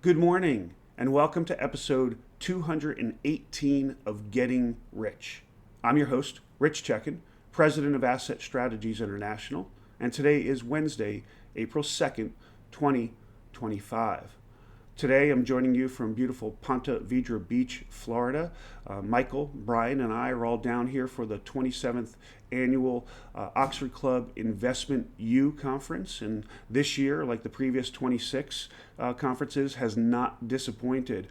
Good morning, and welcome to episode 218 of Getting Rich. I'm your host, Rich Checkan, president of Asset Strategies International, and today is Wednesday, April 2nd, 2025. Today, I'm joining you from beautiful Ponte Vedra Beach, Florida. Michael, Brian, and I are all down here for the 27th annual Oxford Club Investment U conference. And this year, like the previous 26 conferences, has not disappointed.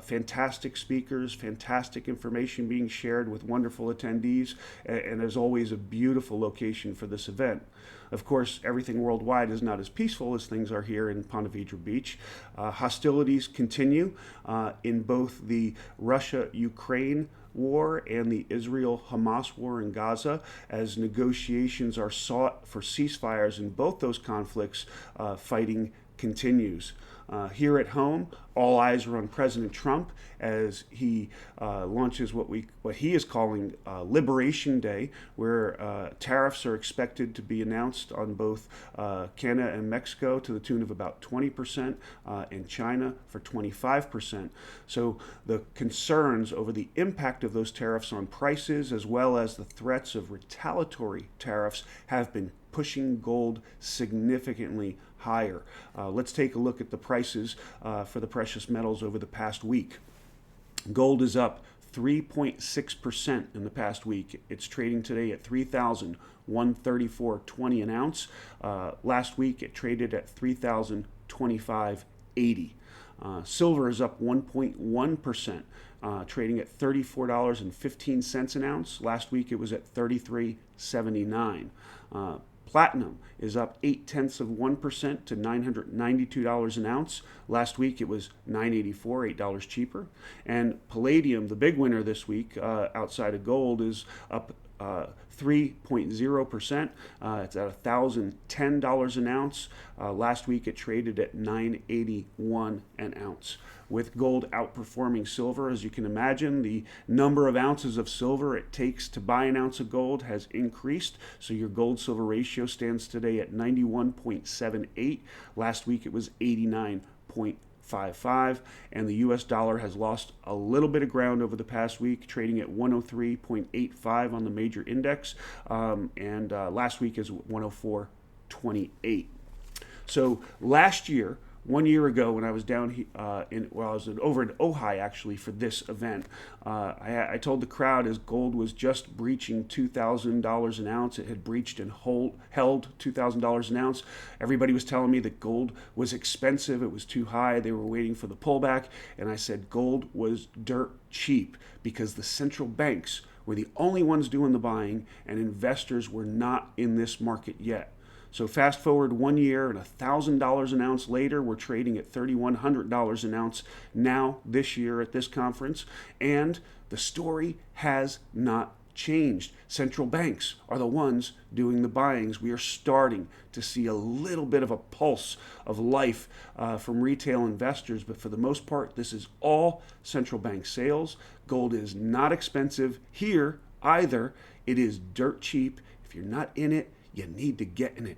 Fantastic speakers, fantastic information being shared with wonderful attendees, and as always, a beautiful location for this event. Of course, everything worldwide is not as peaceful as things are here in Ponte Vedra Beach. Hostilities continue in both the Russia-Ukraine war and the Israel-Hamas war in Gaza, as negotiations are sought for ceasefires in both those conflicts. Fighting continues. Here at home, all eyes are on President Trump as he launches what he is calling Liberation Day, where tariffs are expected to be announced on both Canada and Mexico to the tune of about 20%, and China for 25%. So the concerns over the impact of those tariffs on prices, as well as the threats of retaliatory tariffs, have been pushing gold significantly higher. Let's take a look at the prices for the precious metals over the past week. Gold is up 3.6% in the past week. It's trading today at $3,134.20 an ounce. Last week it traded at $3,025.80. Silver is up 1.1%, trading at $34.15 an ounce. Last week it was at $33.79. Platinum is up 0.8% to $992 an ounce. Last week it was $984, $8 cheaper. And palladium, the big winner this week outside of gold, is up 3.0%. It's at $1,010 an ounce. Last week it traded at $981 an ounce. With gold outperforming silver, as you can imagine, the number of ounces of silver it takes to buy an ounce of gold has increased. So your gold-silver ratio stands today at 91.78. Last week it was 89.55, and the US dollar has lost a little bit of ground over the past week, trading at 103.85 on the major index, and last week is 104.28. So last year, 1 year ago, when I was down I was over in Ojai actually for this event, I told the crowd as gold was just breaching $2,000 an ounce. It had breached and held $2,000 an ounce. Everybody was telling me that gold was expensive. It was too high. They were waiting for the pullback. And I said gold was dirt cheap because the central banks were the only ones doing the buying, and investors were not in this market yet. So fast forward 1 year, and $1,000 an ounce later, we're trading at $3,100 an ounce now this year at this conference. And the story has not changed. Central banks are the ones doing the buyings. We are starting to see a little bit of a pulse of life from retail investors, but for the most part, this is all central bank sales. Gold is not expensive here either. It is dirt cheap. If you're not in it, you need to get in it.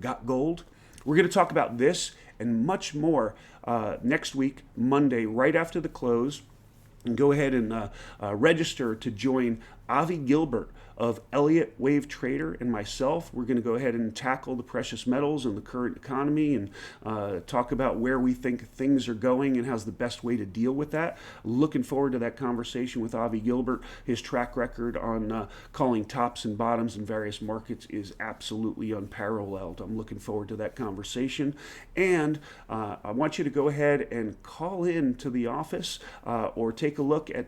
Got gold? We're going to talk about this and much more next week, Monday, right after the close. And go ahead and register to join Avi Gilbert of Elliott Wave Trader and myself. We're going to go ahead and tackle the precious metals and the current economy, and talk about where we think things are going and how's the best way to deal with that. Looking forward to that conversation with Avi Gilbert. His track record on calling tops and bottoms in various markets is absolutely unparalleled. I'm looking forward to that conversation. And I want you to go ahead and call in to the office or take a look at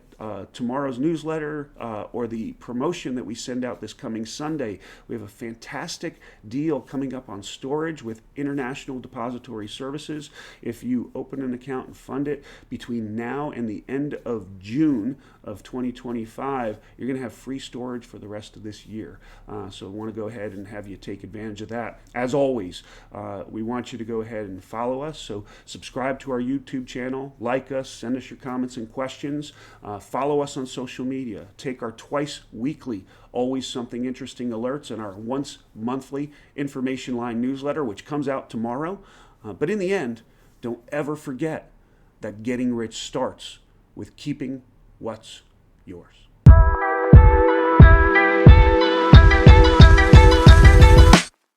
tomorrow's newsletter or the promotion that we send out this coming Sunday. We have a fantastic deal coming up on storage with International Depository Services. If you open an account and fund it between now and the end of June of 2025, you're going to have free storage for the rest of this year. So I want to go ahead and have you take advantage of that. As always, we want you to go ahead and follow us. So subscribe to our YouTube channel, like us, send us your comments and questions, follow us on social media, take our twice weekly Always Something Interesting alerts and our once monthly information line newsletter, which comes out tomorrow. But in the end, don't ever forget that getting rich starts with keeping what's yours.